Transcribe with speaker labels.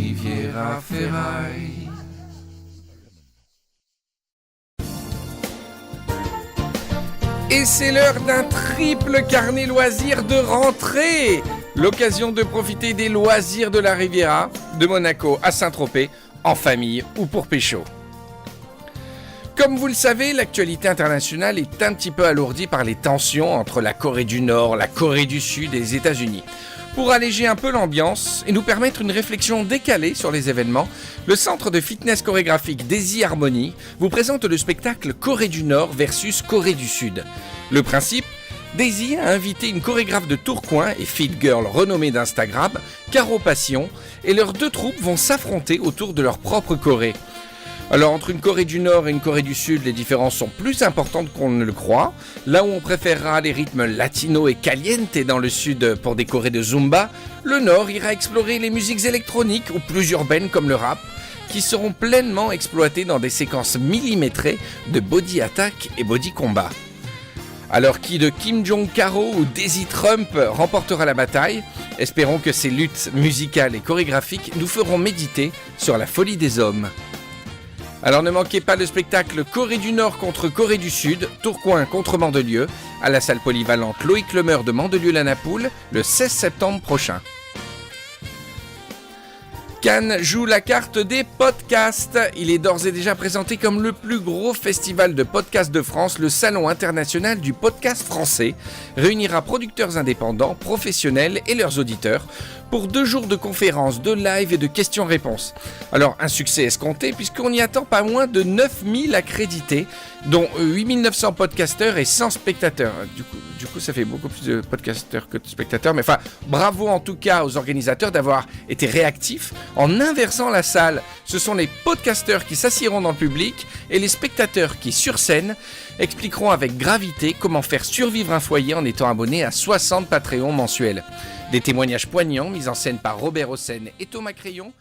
Speaker 1: Riviera Ferraille. Et c'est l'heure d'un triple carnet loisirs de rentrée. L'occasion de profiter des loisirs de la Riviera, de Monaco à Saint-Tropez, en famille ou pour pécho. Comme vous le savez, l'actualité internationale est un petit peu alourdie par les tensions entre la Corée du Nord, la Corée du Sud et les États-Unis. Pour alléger un peu l'ambiance et nous permettre une réflexion décalée sur les événements, le centre de fitness chorégraphique Daisy Harmony vous présente le spectacle Corée du Nord versus Corée du Sud. Le principe, Daisy a invité une chorégraphe de Tourcoing et fit girl renommée d'Instagram, Caro Passion, et leurs deux troupes vont s'affronter autour de leur propre Corée. Alors entre une Corée du Nord et une Corée du Sud, les différences sont plus importantes qu'on ne le croit. Là où on préférera les rythmes latino et caliente dans le Sud pour des chorés de Zumba, le Nord ira explorer les musiques électroniques ou plus urbaines comme le rap, qui seront pleinement exploitées dans des séquences millimétrées de body attack et body combat. Alors qui de Kim Jong-Caro ou Daisy Trump remportera la bataille? Espérons que ces luttes musicales et chorégraphiques nous feront méditer sur la folie des hommes. Alors ne manquez pas le spectacle Corée du Nord contre Corée du Sud, Tourcoing contre Mandelieu, à la salle polyvalente Loïc Lemeur de Mandelieu-la-Napoule, le 16 septembre prochain. Cannes joue la carte des podcasts. Il est d'ores et déjà présenté comme le plus gros festival de podcasts de France. Le Salon international du podcast français réunira producteurs indépendants, professionnels et leurs auditeurs pour 2 jours de conférences, de live et de questions-réponses. Alors, un succès escompté puisqu'on y attend pas moins de 9000 accrédités, dont 8900 podcasteurs et 100 spectateurs. Du coup, ça fait beaucoup plus de podcasteurs que de spectateurs. Mais enfin, bravo en tout cas aux organisateurs d'avoir été réactifs en inversant la salle. Ce sont les podcasteurs qui s'assieront dans le public et les spectateurs qui, sur scène, expliqueront avec gravité comment faire survivre un foyer en étant abonné à 60 Patreons mensuels. Des témoignages poignants mis en scène par Robert Hossein et Thomas Crayon.